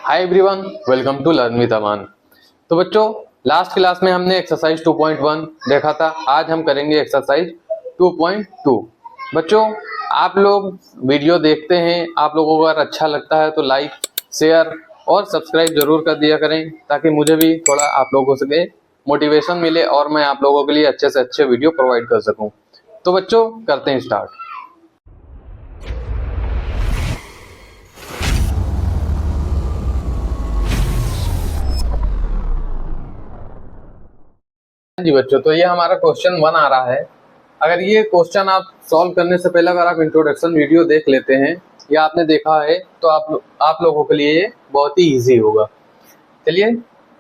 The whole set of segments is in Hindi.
Hi everyone, welcome to learn with Aman. तो बच्चों, लास्ट क्लास में हमने एक्सरसाइज 2.1 देखा था। आज हम करेंगे एक्सरसाइज 2.2। बच्चों, आप लोग वीडियो देखते हैं, आप लोगों को अगर अच्छा लगता है तो लाइक, शेयर और सब्सक्राइब जरूर कर दिया करें, ताकि मुझे भी थोड़ा आप लोगों से मोटिवेशन मिले और मैं आप लोगों के लिए अच्छे से अच्छे वीडियो प्रोवाइड कर सकूं। तो बच्चों, करते हैं स्टार्ट। जी बच्चों, तो ये हमारा क्वेश्चन 1 आ रहा है। अगर ये क्वेश्चन आप सॉल्व करने से पहले अगर आप इंट्रोडक्शन वीडियो देख लेते हैं या आपने देखा है तो आप लोगों के लिए ये बहुत ही इजी होगा। चलिए,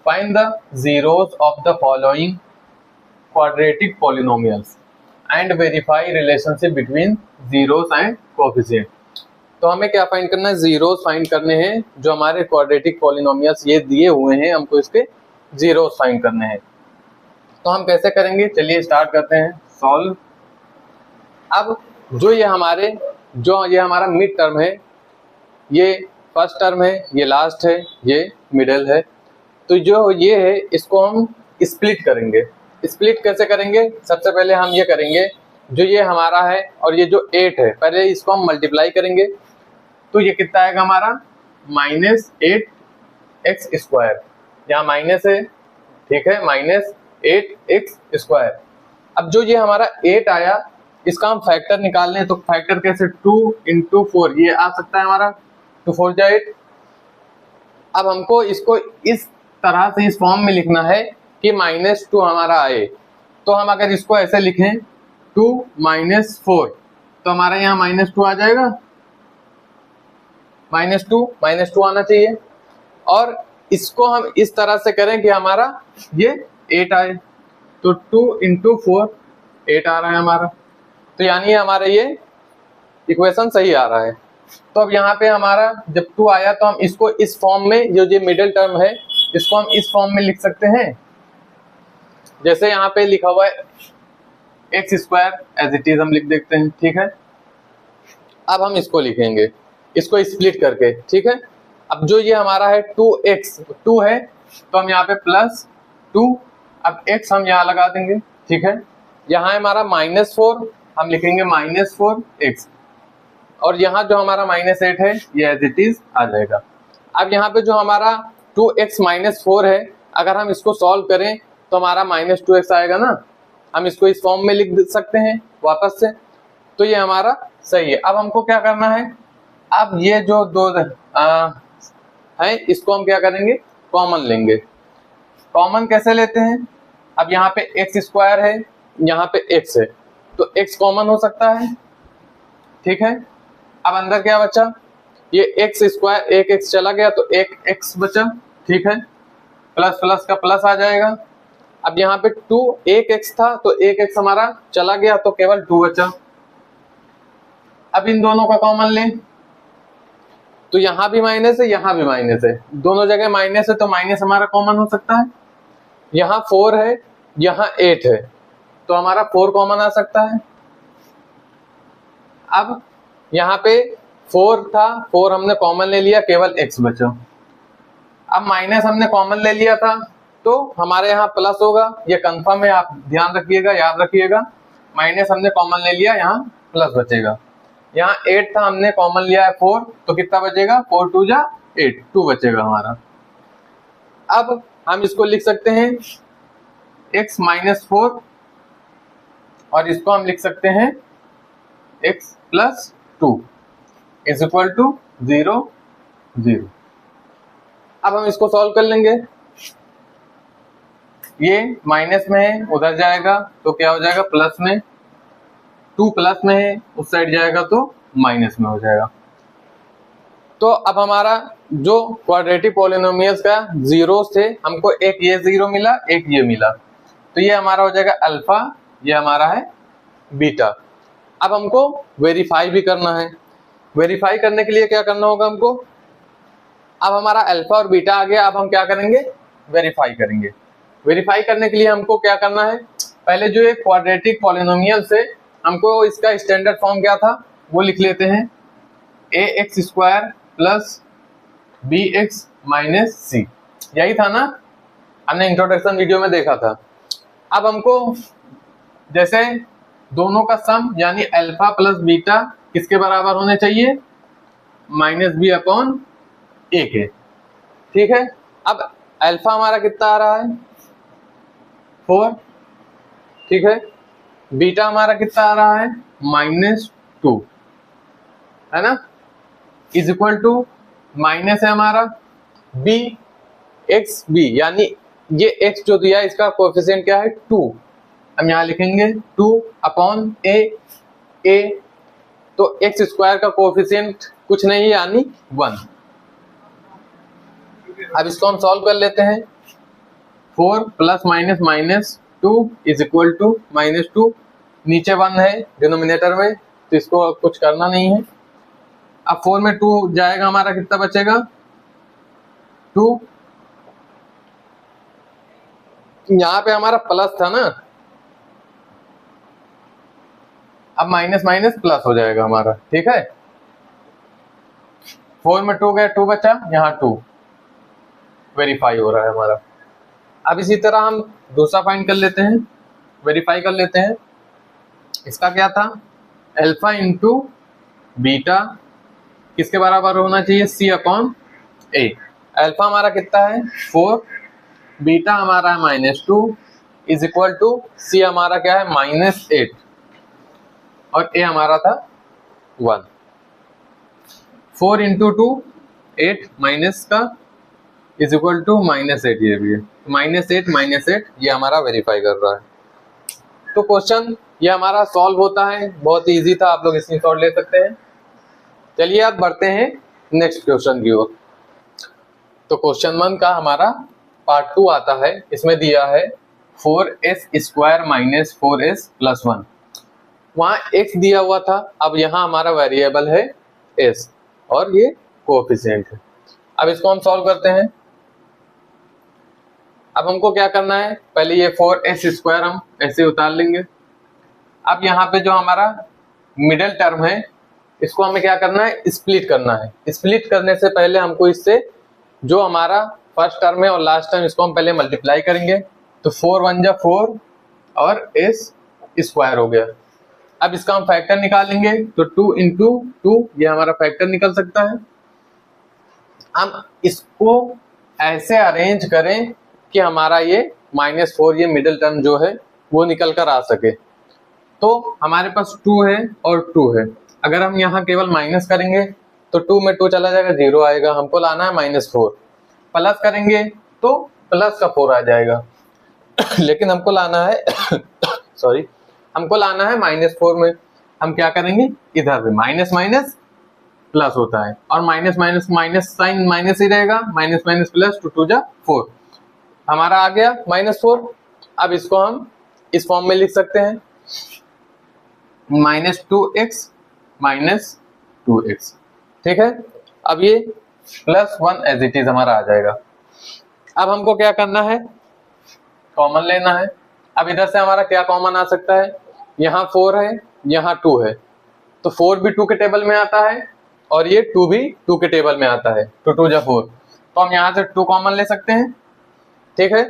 find the zeros of the following quadratic polynomials and verify relationship between zeros and coefficient. तो हमें क्या फाइंड करना है? जीरोस फाइंड करने हैं। जो हमारे क्वाड्रेटिक पॉलिनोमियल्स ये दिए हुए हैं, हमको इसके जीरोस फाइंड करने हैं। तो हम कैसे करेंगे? चलिए स्टार्ट करते हैं सॉल्व। अब जो ये हमारा मिड टर्म है, ये फर्स्ट टर्म है, ये लास्ट है, ये मिडल है। तो जो ये है इसको हम स्प्लिट करेंगे। स्प्लिट कैसे करेंगे? सबसे पहले हम ये करेंगे, जो ये हमारा है और ये जो 8 है, पहले इसको हम मल्टीप्लाई करेंगे। तो ये कितना आएगा हमारा? -8x²। यहाँ माइनस है, ठीक है, -8x²। अब जो ये हमारा 8 आया, इसका हम फैक्टर निकाल लें। तो फैक्टर कैसे? 2 × 4 ये आ सकता है हमारा, 2 4 जा 8। अब हमको इसको इस तरह से इस फॉर्म में लिखना है कि -2 हमारा आए। तो हम अगर इसको ऐसे लिखें 2 - 4, तो हमारा यहाँ -2 आ जाएगा। -2 आना चाहिए। और इसको हम इस तरह से करें कि हमारा ये 8 आए। तो 2 × 4 8 आ रहा है हमारा। तो यानी हमारा ये इक्वेशन सही आ रहा है। तो अब यहाँ पे हमारा जब 2 आया तो हम इसको इस फॉर्म में, जो ये मिडिल टर्म है, इसको हम इस फॉर्म में लिख सकते हैं। जैसे यहाँ पे लिखा हुआ है x² एज इट इज हम लिख देते हैं, ठीक है। अब हम इसको लिखेंगे, इसको स्प्लिट करके, ठीक है। अब जो ये हमारा है 2x, 2 है तो हम यहाँ पे +2, अब x हम यहाँ लगा देंगे, ठीक है। यहाँ हमारा -4, हम लिखेंगे -4x। और यहाँ जो हमारा -8 है ये एज इट इज आ जाएगा। अब यहाँ पे जो हमारा 2x - 4 है, अगर हम इसको सॉल्व करें तो हमारा -2x आएगा ना। हम इसको इस फॉर्म में लिख सकते हैं वापस से। तो ये हमारा सही है। अब हमको क्या करना है? अब ये जो दो है, इसको हम क्या करेंगे? कॉमन लेंगे। कॉमन कैसे लेते हैं? अब यहाँ पे x² है, यहाँ पे x है, तो x कॉमन हो सकता है, ठीक है। अब अंदर क्या बचा? ये x², एक x चला गया तो एक x बचा, ठीक है। प्लस प्लस का प्लस आ जाएगा। अब यहाँ पे 2, एक x था तो एक x हमारा चला गया तो केवल 2 बचा। अब इन दोनों का कॉमन लें तो यहाँ भी माइनस है, यहाँ भी माइनस है, दोनों जगह माइनस है, तो माइनस हमारा कॉमन हो सकता है। यहाँ 4 है, यहाँ 8 है, तो हमारा 4 कॉमन आ सकता है। अब यहाँ पे 4 था, 4 हमने कॉमन ले लिया, केवल x बचा। अब माइनस हमने कॉमन ले लिया था तो हमारे यहाँ प्लस होगा, ये कंफर्म है, आप ध्यान रखिएगा, याद रखिएगा। माइनस हमने कॉमन ले लिया, यहाँ प्लस बचेगा। यहाँ 8 था, हमने कॉमन लिया है 4, तो कितना बचेगा? 4 2 जा 8, 2 बचेगा हमारा। अब हम इसको लिख सकते हैं x - 4, और इसको हम लिख सकते हैं x + 2 = 0 0। अब हम इसको सॉल्व कर लेंगे। ये माइनस में है, उधर जाएगा तो क्या हो जाएगा? प्लस में। 2 प्लस में है, उस साइड जाएगा तो माइनस में हो जाएगा। तो अब हमारा जो क्वाड्रेटिक पॉलिनोमियल्स का जीरोस थे, हमको एक ये 0 मिला, एक ये मिला, तो ये हमारा हो जाएगा अल्फा, ये हमारा है बीटा। अब हमको वेरीफाई भी करना है। वेरीफाई करने के लिए क्या करना होगा हमको? अब हमारा अल्फा और बीटा आ गया, अब हम क्या करेंगे? वेरीफाई करेंगे। वेरीफाई करने के लिए हमको क्या करना है? पहले जो एक क्वाड्रेटिक पॉलिनोमियल से, हमको इसका स्टैंडर्ड फॉर्म क्या था वो लिख लेते हैं। ax² + बी एक्स माइनस सी, यही था ना, हमने इंट्रोडक्शन वीडियो में देखा था। अब हमको जैसे दोनों का सम यानी अल्फा प्लस बीटा किसके बराबर होने चाहिए, माइनस बी अपॉन ए के, ठीक है। अब अल्फा हमारा कितना आ रहा है 4, ठीक है, बीटा हमारा कितना आ रहा है -2, है ना, इज इक्वल टू माइनस है हमारा बी एक्स बी, यानी ये एक्स जो दिया है इसका कोएफिशिएंट क्या है 2, हम यहाँ लिखेंगे 2 अपॉन ए, तो एक्स स्क्वायर का कोएफिशिएंट कुछ नहीं है यानी 1। अब इसको हम सॉल्व कर लेते हैं, 4 plus minus minus 2 is equal to -2, नीचे 1 है डिनोमिनेटर में तो इसको कुछ करना नहीं है। अब 4 में 2 जाएगा, हमारा कितना बचेगा 2, यहाँ पे हमारा प्लस था ना, अब माइनस माइनस प्लस हो जाएगा हमारा, ठीक है। 4 में 2 गया, 2 बचा, यहाँ 2 वेरीफाई हो रहा है हमारा। अब इसी तरह हम दूसरा फाइंड कर लेते हैं, वेरीफाई कर लेते हैं। इसका क्या था, अल्फा इंटू बीटा किसके बराबर होना चाहिए, सी अपॉन ए। अल्फा हमारा कितना है 4, बीटा हमारा है -2 इज इक्वल टू सी हमारा क्या है -8 और ए हमारा था 1। 4 इंटू 2 8 माइनस का इज इक्वल टू -8, ये भी है -8 ये हमारा वेरीफाई कर रहा है। तो क्वेश्चन ये हमारा सॉल्व होता है, बहुत इजी था, आप लोग स्क्रीनशॉट ले सकते हैं। चलिए आप बढ़ते हैं नेक्स्ट क्वेश्चन की ओर। तो क्वेश्चन 1 का हमारा पार्ट 2 आता है, इसमें दिया है 4s square minus 4s plus 1, वहाँ x दिया हुआ था, अब यहाँ हमारा वेरिएबल है s और ये कोएफिशिएंट है। अब इसको हम सॉल्व करते हैं। अब हमको क्या करना है, पहले ये 4s स्क्वायर हम ऐसे उतार लेंगे। अब यहाँ पे जो हमारा मिडिल टर्म है इसको हमें क्या करना है, स्प्लिट करना है। स्प्लिट करने से पहले हमको इससे जो हमारा फर्स्ट टर्म है और लास्ट टर्म इसको हम पहले मल्टीप्लाई करेंगे, तो 4 1 जा 4 और s स्क्वायर हो गया। अब इसका हम फैक्टर निकालेंगे, तो 2 इंटू 2 ये हमारा फैक्टर निकल सकता है। हम इसको ऐसे अरेंज करें कि हमारा ये -4 ये मिडिल टर्म जो है वो निकल कर आ सके। तो हमारे पास 2 है और 2 है, अगर हम यहाँ केवल माइनस करेंगे तो 2 में 2 चला जाएगा, 0 आएगा, हमको लाना है -4। प्लस करेंगे तो प्लस का 4 आ जाएगा लेकिन हमको लाना है सॉरी, हमको लाना है -4 में। हम क्या करेंगे, इधर भी माइनस माइनस प्लस होता है और minus minus minus sign minus ही रहेगा, माइनस माइनस प्लस 2 2 जा 4 हमारा आ गया -4। अब इसको हम इस फॉर्म में लिख सकते हैं -2x -2x, ठीक है। अब ये +1 एज इट इज हमारा आ जाएगा। अब हमको क्या करना है, कॉमन लेना है। अब इधर से हमारा क्या कॉमन आ सकता है, यहाँ 4 है, यहाँ 2 है, तो 4 भी 2 के टेबल में आता है और ये 2 भी 2 के टेबल में आता है, 2 2 जा 4, तो हम यहाँ से 2 कॉमन ले सकते हैं, ठीक है।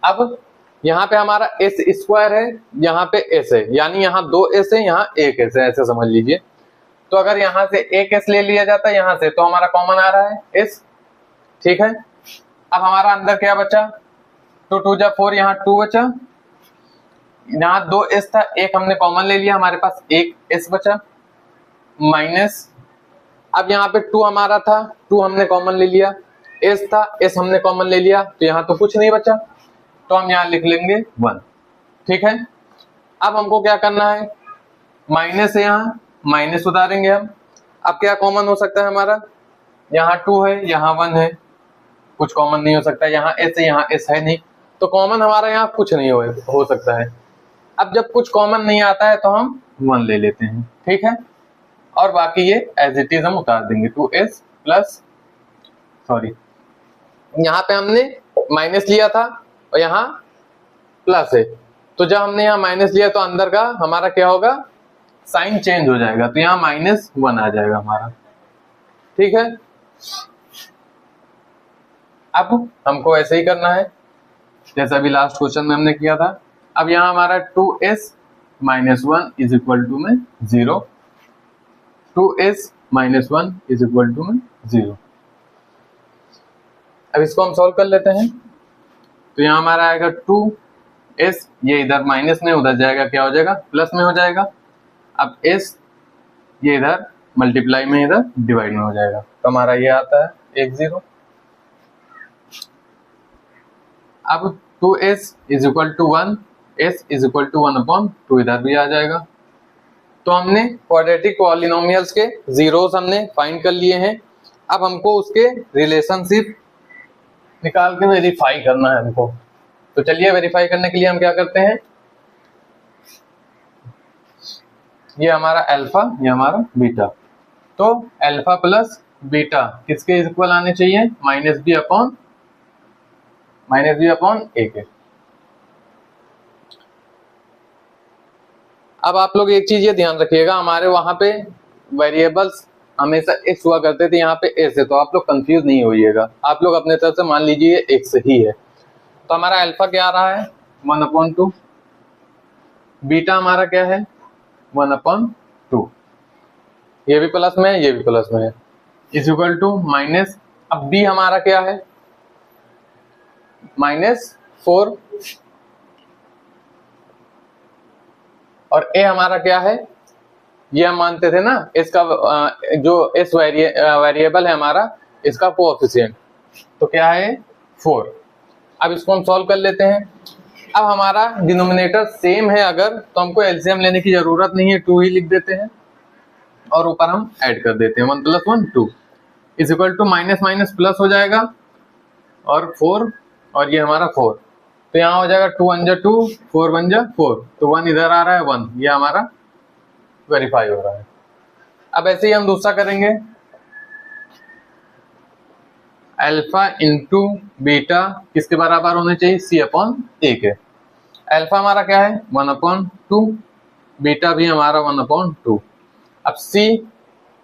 अब यहाँ पे हमारा s स्क्वायर है, यहाँ पे s है, यानी यहाँ 2 s है, यहाँ 1 s है, ऐसे समझ लीजिए। तो अगर यहाँ से 1 s ले लिया जाता है यहाँ से, तो हमारा कॉमन आ रहा है s, ठीक है। अब हमारा अंदर क्या बचा, 2 2 जा 4, यहाँ 2 बचा, यहाँ 2 s था, 1 हमने कॉमन ले लिया, हमारे पास 1 s बचा, माइनस, अब यहाँ पे 2 हमारा था, 2 हमने कॉमन ले लिया, s था, s हमने कॉमन ले लिया, तो यहाँ तो कुछ नहीं बचा, तो हम यहाँ लिख लेंगे 1, ठीक है। अब हमको क्या करना है, माइनस है, यहाँ माइनस उतारेंगे हम। अब क्या कॉमन हो सकता है हमारा, यहाँ 2 है, यहाँ 1 है, कुछ कॉमन नहीं हो सकता, यहाँ s है, यहाँ s है नहीं, तो कॉमन हमारा यहाँ कुछ नहीं हो सकता है। अब जब कुछ कॉमन नहीं आता है तो हम 1 ले लेते हैं, ठीक है, और बाकी ये एज इट इज हम उतार देंगे। 2s प्लस, सॉरी यहाँ पे हमने माइनस लिया था और यहाँ प्लस है, तो जब हमने यहाँ माइनस लिया तो अंदर का हमारा क्या होगा साइन चेंज हो जाएगा, तो यहाँ -1 आ जाएगा हमारा। ठीक है, अब हमको ऐसे ही करना है जैसा अभी लास्ट क्वेश्चन में हमने किया था। अब यहाँ हमारा 2s - 1 इज इक्वल टू में 0, 2s - 1 इज इक्वल टू में 0। अब इसको हम सॉल्व कर लेते हैं। तो यहाँ हमारा आएगा 2s, ये इधर माइनस में उधर जाएगा, क्या हो जाएगा प्लस में हो जाएगा। अब s ये इधर मल्टीप्लाई में इधर डिवाइड में हो जाएगा, तो हमारा ये आता है 1 0। अब 2s is equal to 1, s is equal to 1/2 इधर भी आ जाएगा। तो हमने क्वाड्रेटिक पॉलिनोमियल्स के जीरोस हमने फाइंड कर लिए हैं। अब हमको उसके रिलेशनशिप निकाल के वेरीफाई करना है हमको। तो चलिए वेरीफाई करने के लिए हम क्या करते हैं, ये हमारा अल्फा, ये हमारा बीटा। तो अल्फा प्लस बीटा किसके इक्वल आने चाहिए, -b अपॉन a के। अब आप लोग एक चीज ये ध्यान रखिएगा, हमारे वहां पे वेरिएबल्स हमेशा x हुआ करते थे, यहाँ पे s है, तो आप लोग कंफ्यूज नहीं होइएगा। आप लोग अपने तरफ से मान लीजिए x ही है। तो हमारा अल्फा क्या आ रहा है 1/2, बीटा हमारा क्या है 1/2, ये भी प्लस में है, ये भी प्लस में है, इज इक्वल टू माइनस। अब b हमारा क्या है -4 और a हमारा क्या है, ये हम मानते थे ना इसका जो s वेरिएबल है हमारा, इसका कोएफिशिएंट, तो क्या है 4। अब इसको हम सॉल्व कर लेते हैं। अब हमारा डिनोमिनेटर सेम है अगर, तो हमको एलसीएम लेने की जरूरत नहीं है, 2 ही लिख देते हैं और ऊपर हम ऐड कर देते हैं 1 + 1 2 is equal to minus minus plus हो जाएगा और 4 और ये हमारा 4, तो यहाँ हो जाएगा 2 1 2 4 1 4, तो 1 इधर आ रहा है 1, ये हमारा वेरीफाई हो रहा है। अब ऐसे ही हम दूसरा करेंगे, अल्फा इंटू बीटा किसके बराबर होने चाहिए, c/a के। अल्फा हमारा क्या है 1/2, बीटा भी हमारा 1/2। अब c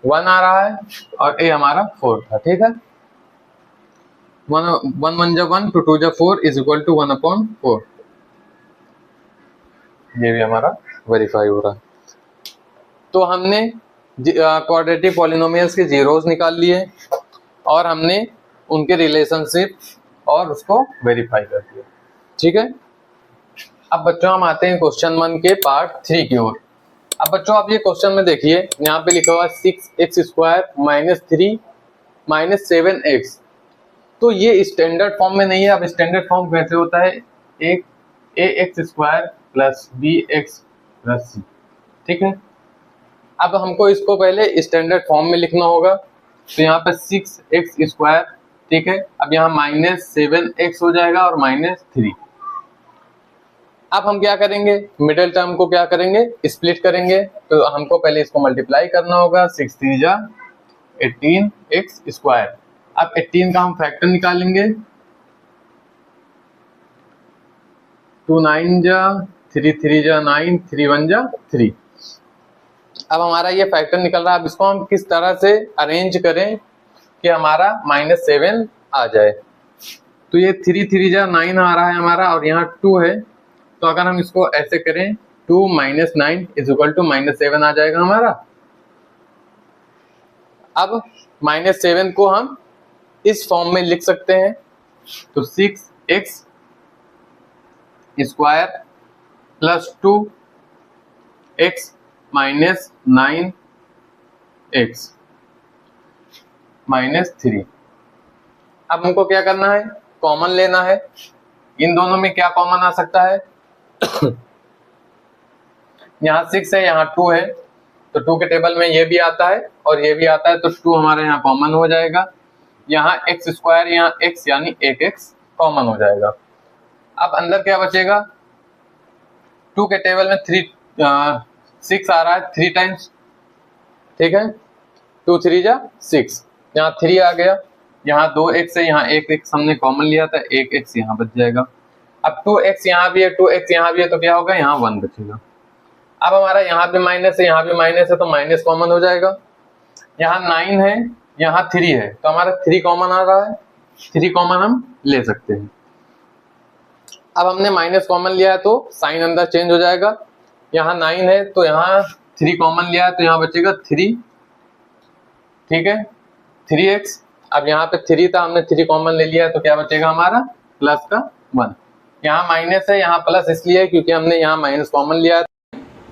1 आ रहा है और a हमारा 4 था। ठीक है, 1 1 1 2 2 4 इज इक्वल टू 1/4, ये भी हमारा वेरीफाई हो रहा है। तो हमने क्वाड्रेटिक पॉलिनोमियल्स के जीरोस निकाल लिए और हमने उनके रिलेशनशिप और उसको वेरीफाई कर दिया। ठीक है, अब बच्चों हम आते हैं क्वेश्चन 1 के पार्ट 3 की ओर। अब बच्चों आप ये क्वेश्चन में देखिए, यहाँ पे लिखा हुआ 6x² - 3 - 7x। तो ये स्टैंडर्ड फॉर्म में नहीं है। अब स्टैंडर्ड फॉर्म कैसे होता है, एक ax² + bx + c। ठीक है, अब हमको इसको पहले स्टैंडर्ड फॉर्म में लिखना होगा। तो यहाँ पे 6x², ठीक है, अब यहाँ -7x हो जाएगा और -3। अब हम क्या करेंगे, मिडिल टर्म को क्या करेंगे, स्प्लिट करेंगे। तो हमको पहले इसको मल्टीप्लाई करना होगा, 6 3 जा 18x²। अब 18 का हम फैक्टर निकालेंगे, 2 9 जा 3 3 जा 9 3 1 जा 3। अब हमारा ये फैक्टर निकल रहा है। अब इसको हम किस तरह से अरेंज करें कि हमारा -7 आ जाए। तो ये 3 3 जा 9 आ रहा है हमारा और यहाँ 2 है, तो अगर हम इसको ऐसे करें 2 - 9 इज इक्वल टू -7 आ जाएगा हमारा। अब -7 को हम इस फॉर्म में लिख सकते हैं, तो 6x² + 2x - 9x - 3। अब हमको क्या करना है, कॉमन लेना है। इन दोनों में क्या कॉमन आ सकता है यहाँ 6 है, यहाँ 2 है, तो 2 के टेबल में ये भी आता है और ये भी आता है, तो 2 हमारे यहाँ कॉमन हो जाएगा। यहाँ x², यहाँ x यानी 1x कॉमन हो जाएगा। अब अंदर क्या बचेगा, 2 के टेबल में 6 आ रहा है 3 टाइम्स। ठीक है, 2 3 जा 6, यहाँ 3 आ गया, यहाँ 2x है, यहाँ 1x हमने कॉमन लिया था, 1x यहाँ बच जाएगा। अब 2x यहाँ भी है, 2x यहाँ भी है, तो क्या होगा, यहाँ 1 बचेगा। अब हमारा यहाँ पे माइनस है, यहाँ पे माइनस है, तो माइनस कॉमन हो जाएगा। यहाँ 9 है, यहाँ 3 है, तो हमारा 3 कॉमन आ रहा है, 3 कॉमन हम ले सकते हैं। अब हमने माइनस कॉमन लिया है तो साइन अंदर चेंज हो जाएगा। यहाँ 9 है तो यहाँ 3 कॉमन लिया है तो यहाँ बचेगा 3, ठीक है, 3x। अब यहाँ पे 3 था, हमने 3 कॉमन ले लिया है तो क्या बचेगा हमारा प्लस का 1। यहाँ माइनस है, यहाँ प्लस इसलिए क्योंकि हमने यहाँ माइनस कॉमन लिया है,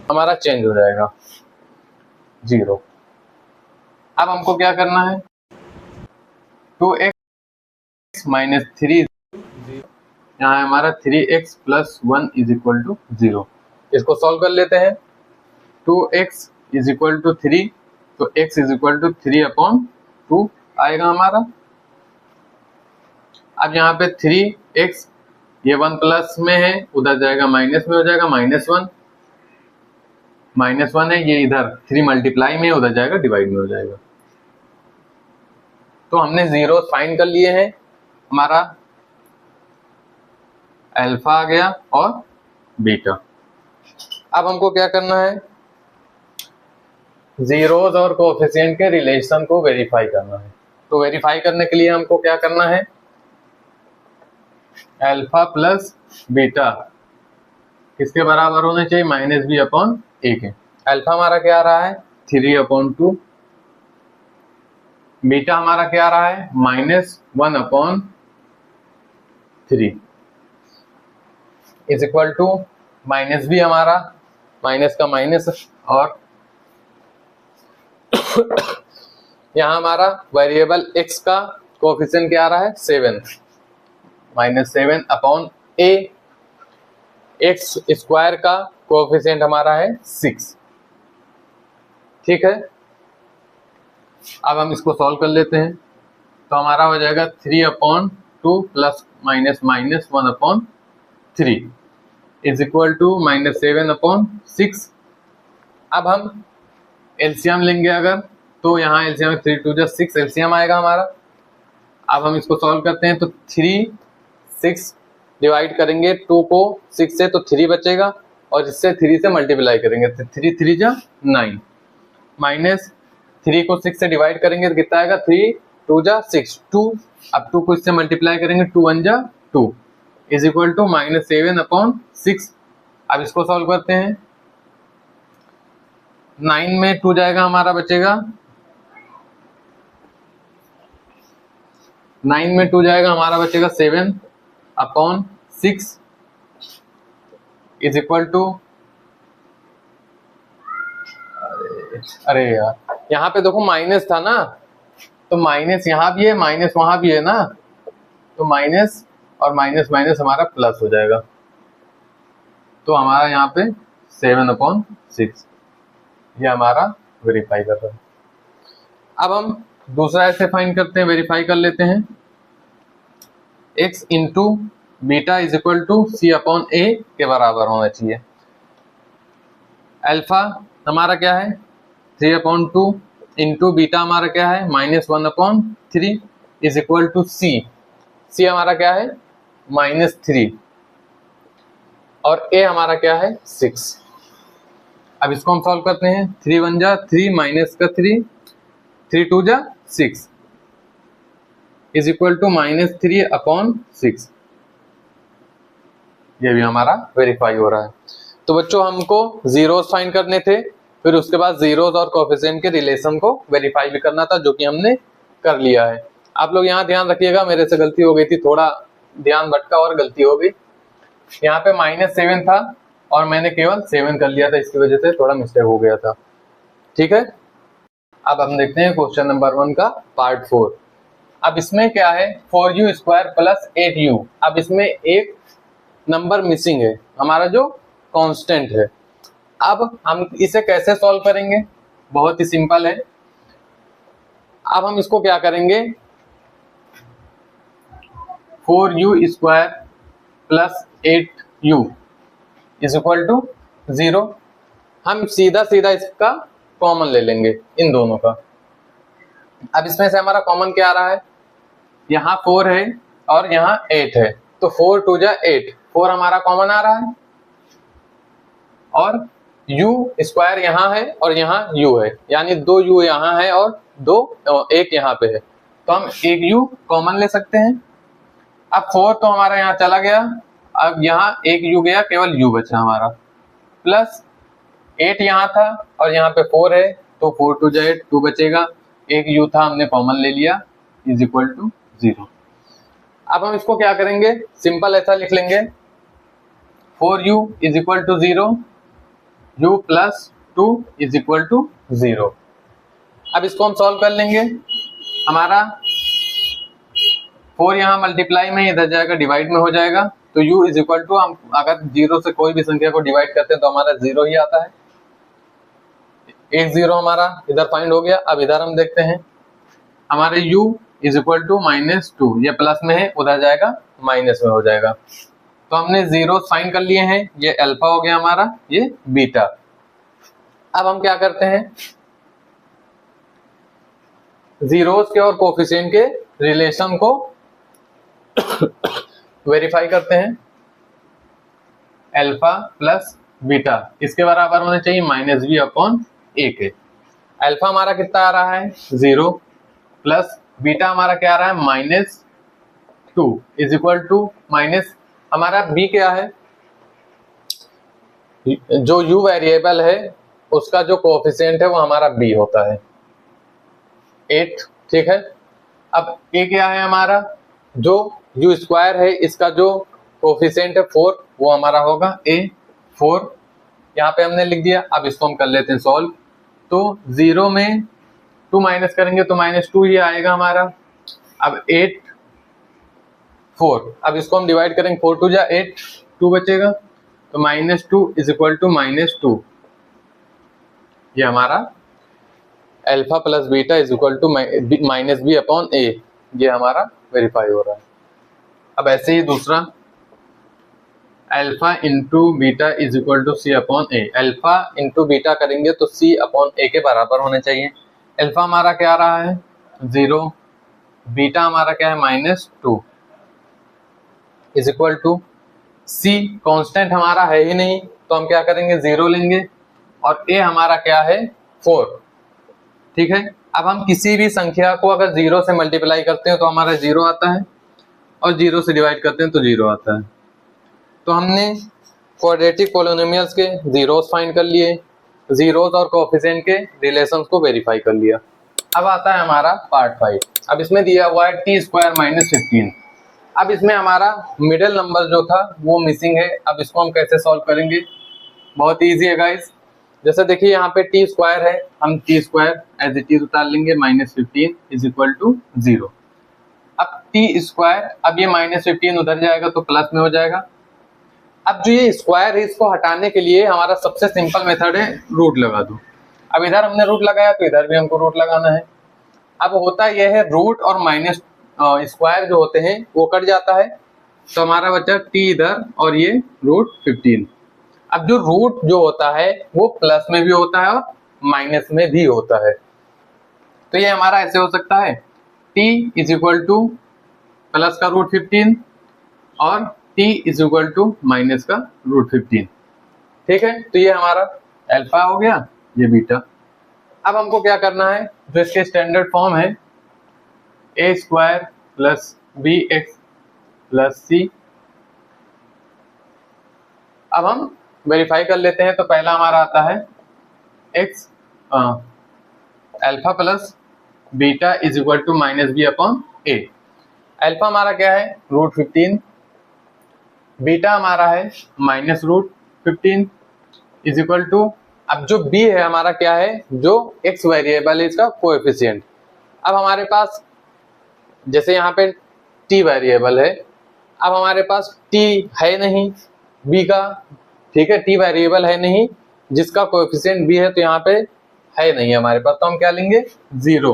हमारा चेंज हो जाएगा 0। अब हमको क्या करना है, 2x माइनस 3, यहाँ हमारा 3x plus 1 is equal to 0। इसको सॉल्व कर लेते हैं। 2x इज इक्वल टू 3, तो x इज इक्वल टू 3/2 आएगा हमारा। अब यहाँ पे 3x, ये 1 प्लस में है, उधर जाएगा माइनस में हो जाएगा -1, -1 है, ये इधर 3 मल्टीप्लाई में, उधर जाएगा डिवाइड में हो जाएगा। तो हमने जीरो फाइंड कर लिए हैं, हमारा अल्फा आ गया और बीटा। अब हमको क्या करना है, जीरोज और कोएफिशिएंट के रिलेशन को वेरीफाई करना है। तो वेरीफाई करने के लिए हमको क्या करना है, अल्फा प्लस बीटा किसके बराबर होने चाहिए, -b/a के। अल्फा हमारा क्या आ रहा है 3/2, बीटा हमारा क्या आ रहा है -1/3 इज इक्वल टू -b हमारा माइनस का माइनस, और यहाँ हमारा वेरिएबल x का कोएफिशिएंट क्या आ रहा है 7, -7/a। एक्स स्क्वायर का कोएफिशिएंट हमारा है 6, ठीक है। अब हम इसको सॉल्व कर लेते हैं, तो हमारा हो जाएगा 3/2 plus minus minus 1/3 is equal to -7/6। अब हम एलसीएम लेंगे अगर, तो यहाँ एलसीएम 3 2 6 एलसीएम आएगा हमारा। अब हम इसको सॉल्व करते हैं, तो 3 6 डिवाइड करेंगे 2 को 6 से तो 3 बचेगा, और इससे 3 से मल्टीप्लाई करेंगे तो 3 3 9, माइनस 3 को 6 से डिवाइड करेंगे तो कितना आएगा 3 2 6 2। अब 2 को इससे मल्टीप्लाई करेंगे 2 1 2 इज इक्वल टू -7/6। अब इसको सॉल्व करते हैं, 9 में 2 जाएगा, हमारा बचेगा 9 में 2 जाएगा, हमारा बचेगा 7/6 इज इक्वल टू, अरे यार यहाँ पे देखो माइनस था ना, तो माइनस यहाँ भी है माइनस वहां भी है ना, तो माइनस और माइनस माइनस हमारा प्लस हो जाएगा, तो हमारा यहाँ पे 7/6 ये हमारा वेरीफाई कर रहा है। अब हम दूसरा ऐसे फाइंड करते हैं, वेरीफाई कर लेते हैं, x into beta is equal to c/a के बराबर होना चाहिए। अल्फा हमारा क्या है 3/2 इंटू बीटा हमारा क्या है -1/3 इज इक्वल टू c हमारा क्या है -3 और a हमारा क्या है 6। अब इसको हम सॉल्व करते हैं, 3 1 3 माइनस का 3 3 2 6 इज इक्वल टू -3/6। ये भी हमारा वेरीफाई हो रहा है। तो बच्चों हमको जीरोस फाइंड करने थे, फिर उसके बाद जीरोस और कोएफिशिएंट के रिलेशन को वेरीफाई भी करना था, जो कि हमने कर लिया है। आप लोग यहाँ ध्यान रखिएगा, मेरे से गलती हो गई थी, थोड़ा ध्यान भटका और गलती हो गई। यहाँ पे -7 था और मैंने केवल 7 कर लिया था, इसकी वजह से थोड़ा मिस्टेक हो गया था, ठीक है। अब हम देखते हैं क्वेश्चन नंबर 1 का पार्ट 4। अब इसमें क्या है 4u² प्लस 8u। अब इसमें एक नंबर मिसिंग है, हमारा जो कांस्टेंट है। अब हम इसे कैसे सॉल्व करेंगे, बहुत ही सिंपल है। अब हम इसको क्या करेंगे 4u² plus 8u is equal to 0। हम सीधा सीधा इसका कॉमन ले लेंगे इन दोनों का। अब इसमें से हमारा कॉमन क्या आ रहा है, यहाँ 4 है और यहाँ 8 है, तो 4 2 8, 4 हमारा कॉमन आ रहा है और u स्क्वायर यहाँ है और यहाँ u है, यानी 2 u यहाँ है और एक यहाँ पे है, तो हम एक u कॉमन ले सकते हैं। अब 4 तो हमारा यहाँ चला गया, अब यहाँ एक u गया, केवल u बचा हमारा, प्लस 8 यहाँ था और यहाँ पे 4 है, तो 4 2 जा 8, 2 बचेगा, एक u था हमने कॉमन ले लिया, इज इक्वल टू 0। अब हम इसको क्या करेंगे, सिंपल ऐसा लिख लेंगे 4u is equal to 0, u plus 2 is equal to 0। अब इसको हम सॉल्व कर लेंगे, हमारा 4 यहाँ मल्टीप्लाई में इधर जाएगा, डिवाइड में हो जाएगा, तो u इज इक्वल टू, हम अगर 0 से कोई भी संख्या को डिवाइड करते हैं तो हमारा 0 ही आता है, एक 0 हमारा इधर फाइंड हो गया। अब इधर हम देखते हैं, हमारे u इज इक्वल टू -2, ये प्लस में है, उधर जाएगा माइनस में हो जाएगा, तो हमने 0 फाइंड कर लिए हैं, ये अल्फा हो गया हमारा, ये बीटा। अब हम क्या करते हैं, जीरोस के और कोफिशिएंट के रिलेशन को वेरीफाई करते हैं। अल्फा प्लस बीटा इसके बराबर होने चाहिए -b/a के। अल्फा हमारा कितना आ रहा है 0, प्लस बीटा हमारा क्या आ रहा है -2 इज इक्वल टू माइनस, हमारा b क्या है, जो u वेरिएबल है उसका जो कोफिशिएंट है वो हमारा b होता है 8, ठीक है। अब a क्या है हमारा, जो u स्क्वायर है इसका जो कोफिशिएंट है 4, वो हमारा होगा a 4, यहाँ पे हमने लिख दिया। अब इसको हम कर लेते हैं सॉल्व, तो 0 में 2 माइनस करेंगे तो -2 ही आएगा हमारा। अब 8 4, अब इसको हम डिवाइड करेंगे, 4 2 जा 8, 2 बचेगा, तो -2 इज इक्वल टू -2, ये हमारा alpha plus beta is equal to -b/a, ये हमारा वेरीफाई हो रहा है। अब ऐसे ही दूसरा, alpha into beta is equal to c/a, alpha into beta करेंगे तो c/a के बराबर होने चाहिए। अल्फा हमारा क्या आ रहा है 0, बीटा हमारा क्या है -2 is equal to c, constant हमारा है ही नहीं, तो हम क्या करेंगे 0 लेंगे, और a हमारा क्या है 4, ठीक है। अब हम किसी भी संख्या को अगर 0 से मल्टीप्लाई करते हैं तो हमारा 0 आता है, और 0 से डिवाइड करते हैं तो 0 आता है। तो हमने क्वाड्रेटिक पॉलिनोमियल्स के जीरोस फाइंड कर लिए, जीरोस और कोएफिशिएंट के रिलेशंस को वेरीफाई कर लिया। अब आता है हमारा पार्ट 5। अब इसमें दिया हुआ है t² - 15। अब इसमें हमारा मिडिल नंबर जो था वो मिसिंग है। अब इसको हम कैसे सॉल्व करेंगे, बहुत ईजी है गाइस। जैसे देखिए यहाँ पे t² है, हम t² एज इट इज उतार लेंगे, -15 इज इक्वल टू 0। अब t², अब ये -15 उधर जाएगा तो प्लस में हो जाएगा। अब जो ये स्क्वायर है इसको हटाने के लिए हमारा सबसे सिंपल मेथड है रूट लगा दो। अब इधर हमने रूट लगाया तो इधर भी हमको रूट लगाना है। अब होता यह है रूट और माइनस स्क्वायर जो होते हैं वो कट जाता है, तो हमारा बचा t इधर और ये √15। अब जो रूट जो होता है वो प्लस में भी होता है और माइनस में भी होता है, तो ये हमारा ऐसे हो सकता है t is equal to plus का √15 और t is equal to minus का √15, ठीक है। तो ये हमारा अल्फा हो गया, ये बीटा। अब हमको क्या करना है, जो इसके स्टैंडर्ड फॉर्म है a² + bx + c। अब हम वेरीफाई कर लेते हैं। तो पहला हमारा आता है alpha plus beta is equal to -b/a। Alpha हमारा क्या है √15, बीटा हमारा है -√15 इज इक्वल टू, अब जो b है हमारा क्या है, जो x वेरिएबल है इसका कोएफिशिएंट। अब हमारे पास जैसे यहाँ पे t वेरिएबल है, अब हमारे पास t है नहीं b का, ठीक है, t वेरिएबल है नहीं जिसका कोएफिशिएंट b है, तो यहाँ पे है नहीं हमारे पास, तो हम क्या लेंगे 0।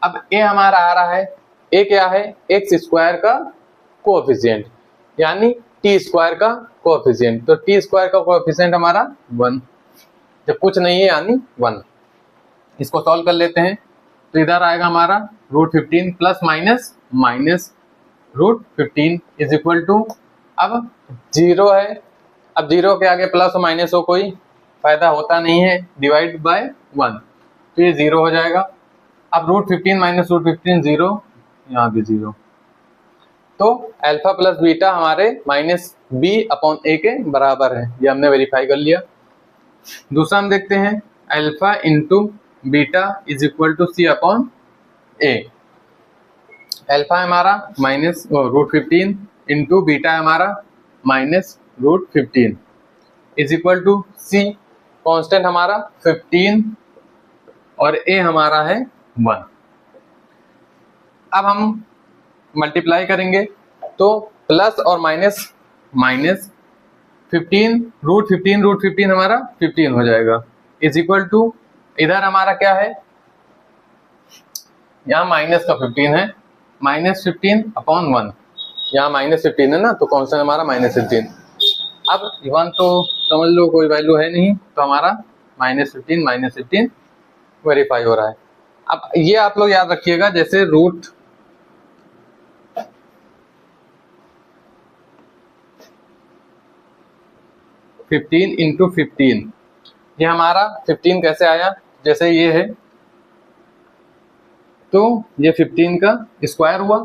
अब a हमारा आ रहा है, a क्या है x² का कोएफिशिएंट, यानी t² का कोएफिशिएंट, तो t² का कोएफिशिएंट हमारा 1, जब कुछ नहीं है यानी 1। इसको सॉल्व कर लेते हैं, तो इधर आएगा हमारा √15 plus minus √15 is equal to, अब 0 है, अब 0 के आगे प्लस और माइनस हो कोई फायदा होता नहीं है, डिवाइड बाय 1, तो ये 0 हो जाएगा। अब √15 माइनस √15 0, यहाँ भी 0, तो अल्फा प्लस बीटा हमारे -b/a के बराबर है, ये हमने वेरीफाई कर लिया। दूसरा हम देखते हैं alpha into beta is equal to c/a। Alpha हमारा √15 इंटू बीटा हमारा -√15 is equal to c, constant हमारा 15 और a हमारा है 1। अब हम मल्टीप्लाई करेंगे तो प्लस और माइनस, √15 हमारा 15 हो जाएगा, इज इक्वल टू इधर हमारा क्या है, यहाँ माइनस का 15 है, -15/1, यहाँ -15 है ना, तो कौन सा हमारा -15। अब 1 तो समझ लो कोई वैल्यू है नहीं, तो हमारा -15 वेरीफाई हो रहा है। अब ये आप लोग याद रखिएगा, जैसे √15 इंटू 15, ये हमारा 15 कैसे आया, जैसे ये है तो ये 15 का स्क्वायर हुआ,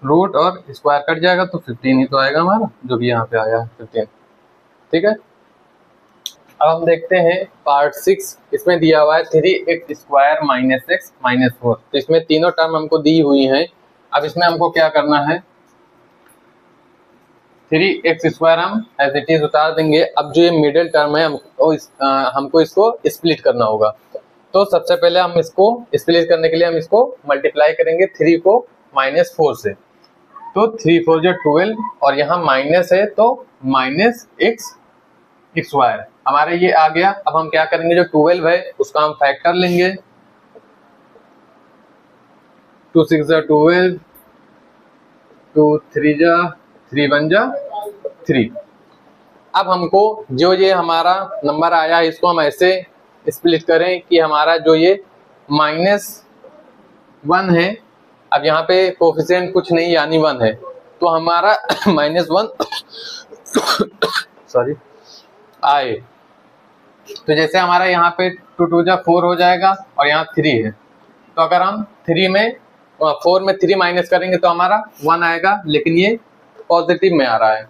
रूट और स्क्वायर कट जाएगा तो 15 ही तो आएगा हमारा, जो भी यहाँ पे आया 15। ठीक है, अब हम देखते हैं पार्ट 6, इसमें दिया हुआ है 3x² - x - 4, तो इसमें तीनों टर्म हमको दी हुई हैं। अब इसमें हमको क्या करना है, 3x² हम एज इट इज उतार देंगे। अब जो ये मिडिल टर्म है हमको इसको स्प्लिट करना होगा, तो सबसे पहले हम इसको स्प्लिट करने के लिए हम इसको मल्टीप्लाई करेंगे 3 को -4 से, तो 3 4 जो 12, और यहाँ माइनस है तो -x² हमारे ये आ गया। अब हम क्या करेंगे, जो 12 है उसका हम फैक्टर लेंगे, 2 6 12, 2 3 3 1 3। अब हमको जो ये हमारा नंबर आया इसको हम ऐसे स्प्लिट करें कि हमारा जो ये -1 है, अब यहाँ पे कोफिशिएंट कुछ नहीं यानी 1 है, तो हमारा -1 सॉरी आए, तो जैसे हमारा यहाँ पे 2 2 4 हो जाएगा और यहाँ 3 है, तो अगर हम 4 में 3 माइनस करेंगे तो हमारा 1 आएगा, लेकिन ये पॉजिटिव में आ रहा है,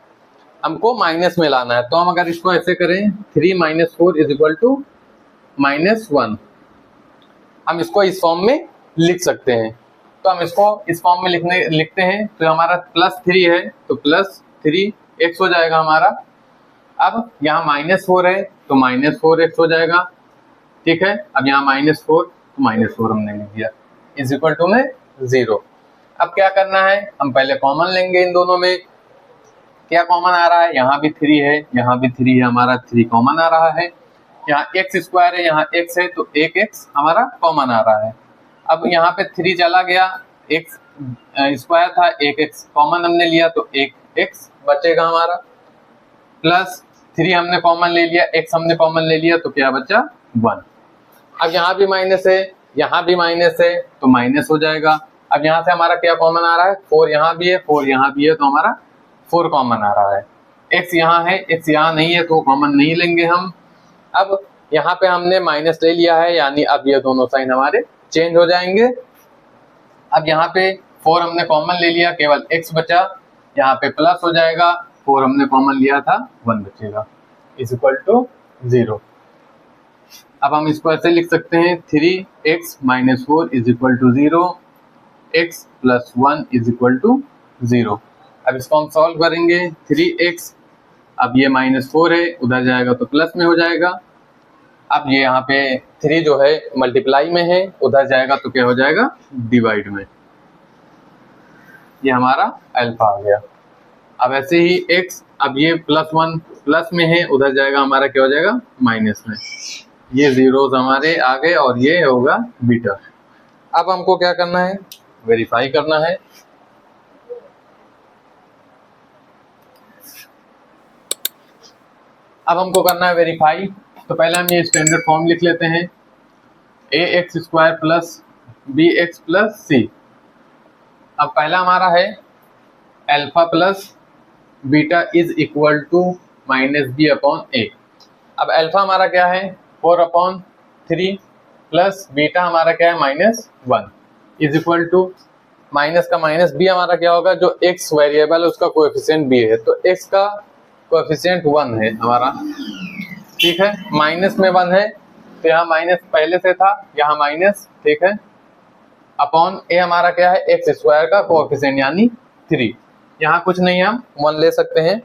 हमको माइनस में लाना है। तो हम अगर इसको ऐसे करें 3 - 4 इज इक्वल टू -1, हम इसको इस फॉर्म में लिख सकते हैं। तो हम इसको इस फॉर्म में लिखते हैं, तो हमारा +3 है तो +3x हो जाएगा हमारा। अब यहाँ -4 है तो -4x हो जाएगा। ठीक है, अब यहाँ -4 तो -4 हमने लिख दिया, इज इक्वल टू में 0। अब क्या करना है, हम पहले कॉमन लेंगे इन दोनों में, क्या कॉमन आ रहा है, यहाँ भी 3 है, यहाँ भी 3 है, हमारा 3 कॉमन आ रहा है, यहाँ x² है, यहाँ x है तो 1x हमारा कॉमन आ रहा है। अब यहाँ पे 3 चला गया, x² था, 1x कॉमन हमने लिया तो 1x बचेगा हमारा, प्लस 3 हमने कॉमन ले लिया, x हमने कॉमन ले लिया, तो क्या बचा 1। अब यहाँ भी माइनस है, यहाँ भी माइनस है, तो माइनस हो जाएगा। अब यहाँ से हमारा क्या कॉमन आ रहा है, 4 यहाँ भी है, 4 यहाँ भी है, तो हमारा 4 कॉमन आ रहा है। x यहाँ है, x यहाँ नहीं है, तो कॉमन नहीं लेंगे हम। अब यहाँ पे हमने माइनस ले लिया है, यानी अब ये दोनों साइन हमारे चेंज हो जाएंगे। अब यहाँ पे 4 हमने कॉमन ले लिया, केवल x बचा, यहाँ पे प्लस हो जाएगा, 4 हमने कॉमन लिया था, 1 बचेगा, इज इक्वल टू 0। अब हम इसको ऐसे लिख सकते हैं 3x - 4 is equal to 0, x + 1 is equal to 0। अब इसको हम सॉल्व करेंगे, 3x, अब ये -4 है, उधर जाएगा तो प्लस में हो जाएगा। अब ये यहाँ पे 3 जो है मल्टीप्लाई में है, उधर जाएगा तो क्या हो जाएगा, डिवाइड में। ये हमारा अल्फा आ गया। अब ऐसे ही x, अब ये +1 प्लस में है, उधर जाएगा हमारा क्या हो जाएगा, माइनस में। ये जीरोस हमारे आ गए और ये होगा बीटा। अब हमको क्या करना है, वेरीफाई करना है। अब हमको करना है वेरीफाई, तो पहले हम ये स्टैंडर्ड फॉर्म लिख लेते हैं, ax² + bx + c। अब पहला हमारा है alpha plus beta is equal to -b/a। अब अल्फा हमारा क्या है 4/3 प्लस बीटा हमारा क्या है -1 इज इक्वल टू माइनस का माइनस बी हमारा क्या होगा, जो एक्स वेरिएबल है उसका कोएफिशिएंट बी है, तो एक्स का कोएफिशिएंट 1 है हमारा, ठीक है। माइनस में 1 है तो यहाँ माइनस पहले से था, यहाँ माइनस, ठीक है। अपॉन ए हमारा क्या है एक्स स्क्वायर का कोएफिशिएंट यानी 3, यहाँ कुछ नहीं है, हम 1 ले सकते हैं।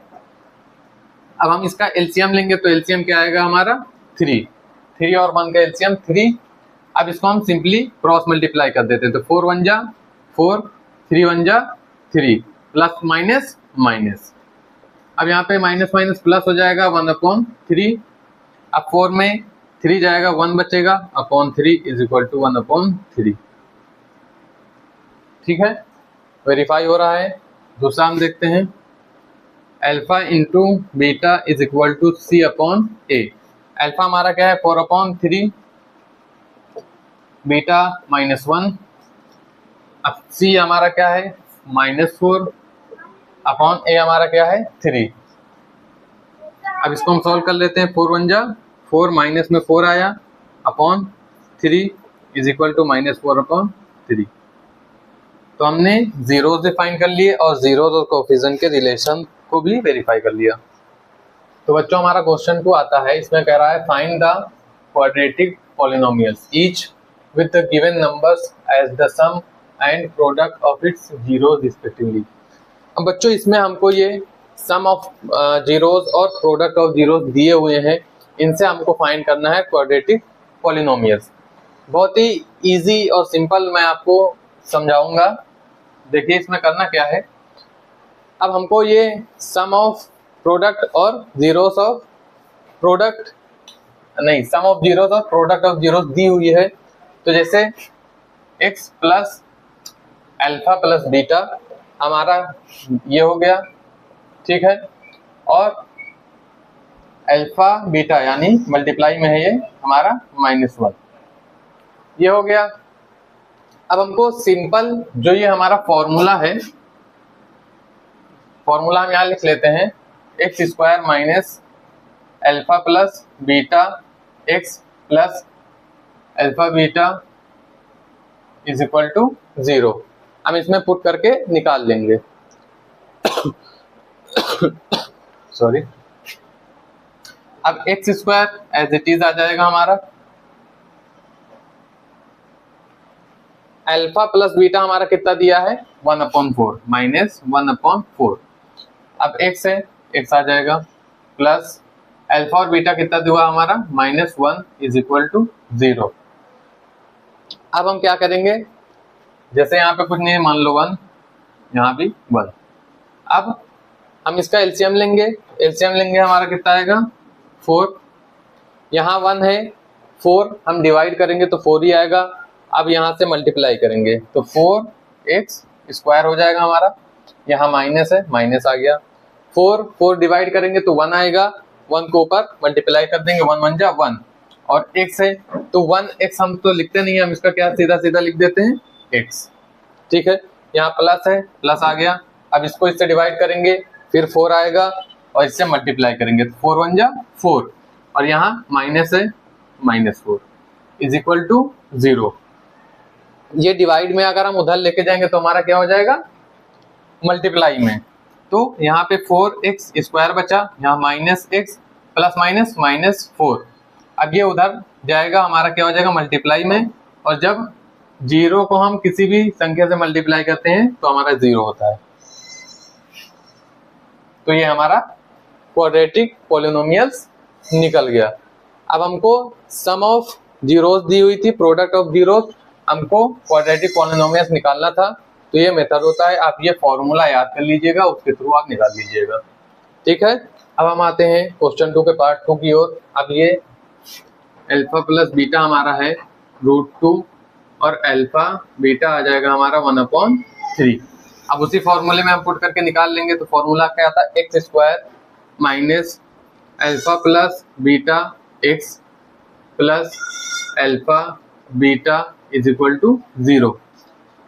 अब हम इसका एलसीएम लेंगे तो एलसीएम क्या आएगा हमारा 3 और 1 का एलसीएम 3। अब इसको हम सिंपली क्रॉस मल्टीप्लाई कर देते हैं, तो 4 1 जा 4, 3 1 जा 3, प्लस माइनस माइनस। अब यहाँ पे माइनस माइनस प्लस हो जाएगा 1/3। अब 4 में 3 जाएगा 1 बचेगा अपॉन 3 इज इक्वल टू 1/3, ठीक है। वेरीफाई हो रहा है। दूसरा हम देखते हैं, alpha into beta is equal to c upon a. Alpha हमारा क्या है 4/3, बीटा -1, अब सी हमारा क्या है -4 अपॉन ए हमारा क्या है 3। अब इसको हम सॉल्व कर लेते हैं, 4 1 जा 4, माइनस में 4 आया अपॉन 3 इज इक्वल टू -4/3। तो हमने जीरोस डिफाइन कर लिए और जीरोस और कोएफिशिएंट के रिलेशन को भी वेरीफाई कर लिया। तो बच्चों हमारा क्वेश्चन 2 आता है, इसमें कह रहा है find the quadratic polynomials each with the given numbers as the sum and product of its zeros respectively. अब बच्चों इसमें हमको ये सम ऑफ जीरोस और प्रोडक्ट ऑफ जीरोस दिए हुए हैं, इनसे हमको फाइंड करना है क्वाड्रेटिक पॉलिनोमियल्स। बहुत ही इजी और सिंपल मैं आपको समझाऊंगा। देखिए इसमें करना क्या है, अब हमको ये सम ऑफ प्रोडक्ट और जीरोस ऑफ प्रोडक्ट नहीं सम ऑफ जीरोस और प्रोडक्ट ऑफ जीरोस दी हुई है। तो जैसे x plus alpha plus beta हमारा ये हो गया, ठीक है, और अल्फा बीटा यानी मल्टीप्लाई में है ये हमारा -1, ये हो गया। अब हमको सिंपल जो ये हमारा फॉर्मूला है, फॉर्मूला हम यहाँ लिख लेते हैं, X square minus alpha plus beta x plus alpha beta is equal to 0। हम इसमें पुट करके निकाल लेंगे सॉरी। अब X square as it is आ जाएगा हमारा, अल्फा प्लस बीटा हमारा कितना दिया है 1/4 माइनस 1/4। अब एक्स है, एक्स आ जाएगा, प्लस अल्फा और बीटा कितना दिया हमारा -1 इज इक्वल टू 0। अब हम क्या करेंगे, जैसे यहाँ पे कुछ नहीं है, मान लो 1, यहाँ भी 1। अब हम इसका एलसीएम लेंगे, हमारा कितना आएगा 4, यहाँ 1 है, 4 हम डिवाइड करेंगे तो 4 ही आएगा। अब यहाँ से मल्टीप्लाई करेंगे तो 4x स्क्वायर हो जाएगा हमारा, यहाँ माइनस है, माइनस आ गया, 4 डिवाइड करेंगे तो 1 आएगा, 1 को ऊपर मल्टीप्लाई कर देंगे, 1 1 जा 1, और x है तो 1x हम तो लिखते नहीं है, हम इसका क्या सीधा सीधा लिख देते हैं x, ठीक है। यहाँ प्लस है, प्लस आ गया, अब इसको इससे डिवाइड करेंगे फिर 4 आएगा और इससे मल्टीप्लाई करेंगे तो 4 1 जा 4, और यहाँ माइनस है, -4 इज इक्वल टू 0। ये डिवाइड में अगर हम उधर लेके जाएंगे तो हमारा क्या हो जाएगा मल्टीप्लाई में, तो यहाँ पे 4x स्क्वायर बचा, यहाँ -x प्लस माइनस -4। अब ये उधर जाएगा, हमारा क्या हो जाएगा मल्टीप्लाई में, और जब 0 को हम किसी भी संख्या से मल्टीप्लाई करते हैं तो हमारा 0 होता है। तो ये हमारा क्वाड्रेटिक पॉलिनोमियल्स निकल गया। अब हमको सम ऑफ जीरोस दी हुई थी, प्रोडक्ट ऑफ जीरोस, हमको क्वाड्रेटिक पॉलिनोमियल्स निकालना था। तो ये मेथड होता है, आप ये फॉर्मूला याद कर लीजिएगा, उसके थ्रू आप निकाल लीजिएगा, ठीक है। अब हम आते हैं क्वेश्चन 2 के पार्ट 2 की ओर। अब ये अल्फा प्लस बीटा हमारा है √2 और अल्फा बीटा आ जाएगा हमारा 1/3। अब उसी फॉर्मूले में हम पुट करके निकाल लेंगे, तो फॉर्मूला क्या आता है x square minus alpha plus beta x plus alpha beta is equal to 0।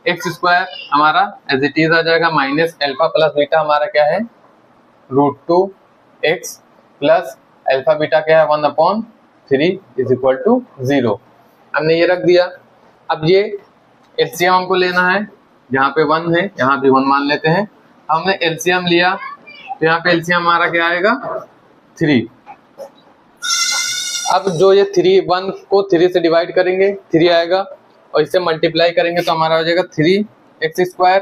X square हमारा एज इट इज आ जाएगा, माइनस अल्फा प्लस बीटा हमारा क्या है √2 एक्स प्लस अल्फा बीटा क्या है 1/3 इज इक्वल टू 0। हमने ये रख दिया। अब ये एलसीएम हमको लेना है, यहाँ पे 1 है, यहाँ भी 1 मान लेते हैं। हमने एलसीएम लिया तो यहाँ पे एलसीएम हमारा क्या आएगा 3। अब जो ये 1 को 3 से डिवाइड करेंगे 3 आएगा, और इससे मल्टीप्लाई करेंगे तो हमारा हो जाएगा 3x²।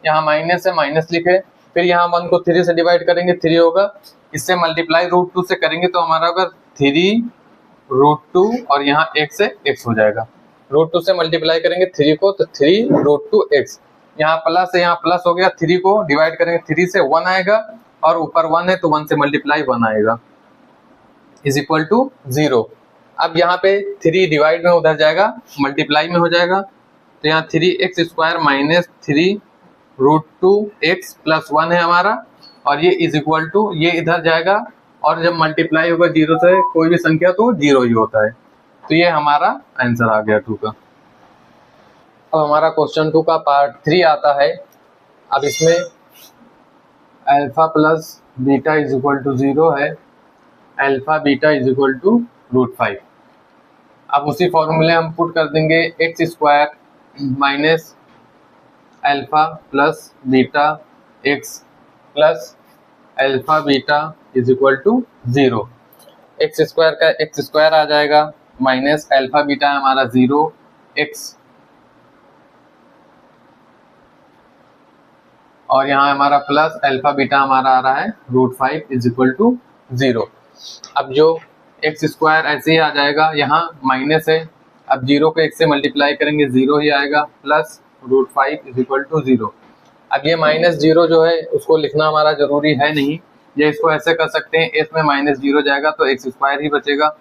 यहाँ माइनस है, माइनस लिखे, फिर यहाँ 1 को 3 से डिवाइड करेंगे 3 होगा, इससे मल्टीप्लाई √2 से करेंगे तो हमारा होगा 3√2, और यहाँ x से x हो जाएगा। √2 से मल्टीप्लाई करेंगे 3 को तो 3√2x, यहाँ प्लस है, यहाँ प्लस हो गया, 3 को डिवाइड करेंगे 3 से 1 आएगा, और ऊपर 1 है तो 1 से मल्टीप्लाई 1 आएगा, इज इक्वल टू 0। अब यहाँ पे 3 डिवाइड में उधर जाएगा, मल्टीप्लाई में हो जाएगा, तो यहाँ 3x² माइनस 3√2x प्लस 1 है हमारा, और ये इज इक्वल टू, ये इधर जाएगा, और जब मल्टीप्लाई होगा 0 से कोई भी संख्या तो 0 ही होता है। तो ये हमारा आंसर आ गया 2 का। अब हमारा क्वेश्चन 2 का पार्ट 3 आता है। अब इसमें alpha plus beta is equal to 0 है, alpha beta is equal to √5। अब उसी फॉर्मूले हम पुट कर देंगे x² minus alpha plus beta x plus alpha beta is equal to 0। x² का x² आ जाएगा, माइनस अल्फा बीटा हमारा 0x, और यहाँ हमारा प्लस अल्फा बीटा हमारा आ रहा है √5 इज इक्वल टू 0। अब जो x² ऐसे ही आ जाएगा, यहाँ माइनस है, अब 0 को 1 से मल्टीप्लाई करेंगे 0 ही आएगा, प्लस √5 इज इक्वल टू 0। अब ये -0 जो है उसको लिखना हमारा जरूरी है नहीं, ये इसको ऐसे कर सकते हैं, इसमें -0 जाएगा तो x² ही बचेगा,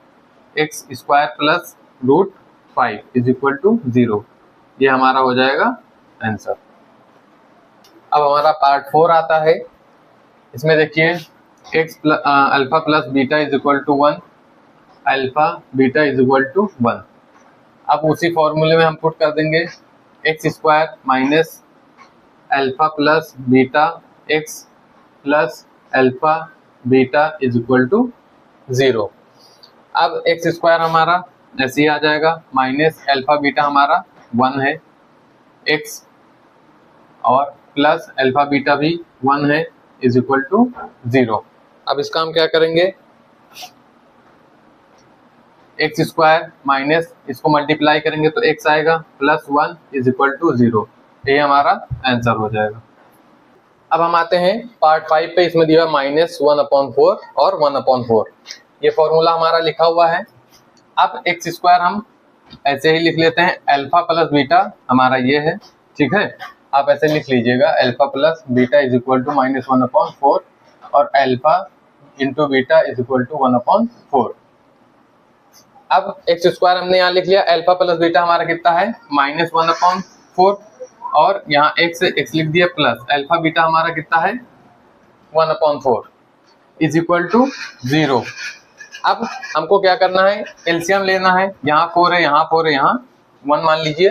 x² plus √5 is equal to 0। ये हमारा हो जाएगा आंसर। अब हमारा पार्ट 4 आता है। इसमें देखिए alpha plus beta is equal to 1, alpha beta is equal to 1। अब उसी फॉर्मूले में हम पुट कर देंगे x² minus alpha plus beta x plus alpha beta is equal to 0। अब x² हमारा ऐसे ही आ जाएगा, माइनस अल्फा बीटा हमारा 1 है, x और प्लस अल्फा बीटा भी 1 है, इज इक्वल टू 0। अब इसका हम क्या करेंगे, x² माइनस इसको मल्टीप्लाई करेंगे तो x आएगा, प्लस 1 इज इक्वल टू 0। ये हमारा आंसर हो जाएगा। अब हम आते हैं पार्ट 5 पे। इसमें दिया -1/4 और 1/4, ये फॉर्मूला हमारा लिखा हुआ है। अब x² हम ऐसे ही लिख लेते हैं, अल्फा प्लस बीटा हमारा ये है, ठीक है, आप ऐसे लिख लीजिएगा, alpha plus beta is equal to -1/4, और alpha into beta is equal to 1/4। अब x² हमने यहाँ लिख लिया, अल्फा प्लस बीटा हमारा कितना है -1/4, और यहाँ x से x लिख दिया, प्लस अल्फा बीटा हमारा कितना है 1/4 इज इक्वल टू 0। अब हमको क्या करना है, एलसीएम लेना है, यहाँ 4 है, यहाँ 4 है, यहाँ 1 मान लीजिए,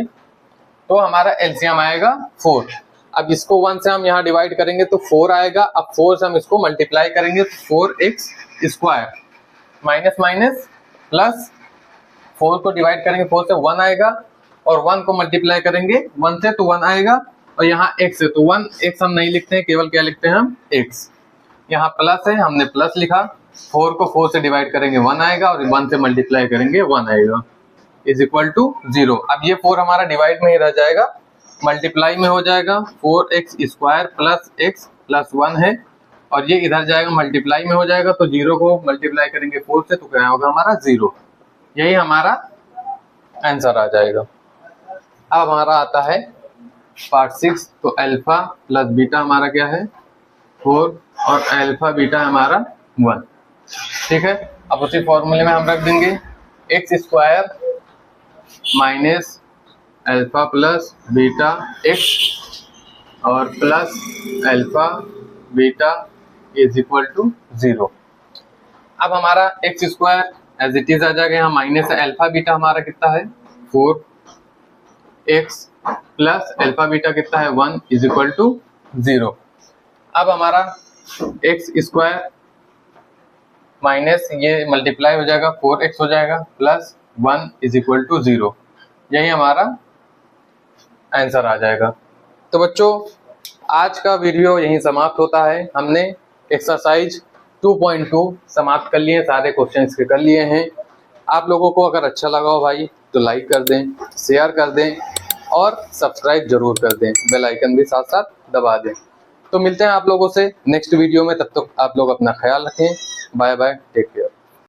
तो हमारा एलसीएम आएगा 4। अब इसको 1 से हम यहाँ डिवाइड करेंगे तो 4 आएगा, अब 4 से हम इसको मल्टीप्लाई करेंगे तो 4x² माइनस माइनस प्लस 4 को डिवाइड करेंगे 4 से 1 आएगा, और 1 को मल्टीप्लाई करेंगे 1 से तो 1 आएगा, और यहाँ x है तो 1x हम नहीं लिखते हैं, केवल क्या लिखते हैं हम x। यहाँ प्लस है, हमने प्लस लिखा, 4 को 4 से डिवाइड करेंगे 1 आएगा, और 1 से मल्टीप्लाई करेंगे 1 आएगा, इज इक्वल टू 0। अब ये 4 हमारा डिवाइड में ही रह जाएगा, मल्टीप्लाई में हो जाएगा, 4x² प्लस x प्लस 1 है, और ये इधर जाएगा मल्टीप्लाई में हो जाएगा, तो 0 को मल्टीप्लाई करेंगे 4 से तो क्या होगा हमारा 0। यही हमारा आंसर आ जाएगा। अब हमारा आता है पार्ट 6। तो अल्फा प्लस बीटा हमारा क्या है 4, और अल्फा बीटा हमारा 1, ठीक है। अब उसी फॉर्मूले में हम रख देंगे x² minus alpha plus beta x, और plus alpha beta is equal to 0। अब हमारा x² एज इट इज आ जाएगा, यहाँ माइनस अल्फा बीटा हमारा कितना है 4x प्लस अल्फा बीटा कितना है 1 इज इक्वल टू 0। अब हमारा x² माइनस ये मल्टीप्लाई हो जाएगा 4x हो जाएगा प्लस 1 इज इक्वल टू 0। यही हमारा आंसर आ जाएगा। तो बच्चों आज का वीडियो यहीं समाप्त होता है। हमने एक्सरसाइज 2.2 समाप्त कर लिए, सारे क्वेश्चन इसके कर लिए हैं। आप लोगों को अगर अच्छा लगा हो भाई तो लाइक कर दें, शेयर कर दें और सब्सक्राइब जरूर कर दें, बेल आइकन भी साथ साथ दबा दें। तो मिलते हैं आप लोगों से नेक्स्ट वीडियो में, तब तक आप लोग अपना ख्याल रखें। Bye bye, take care.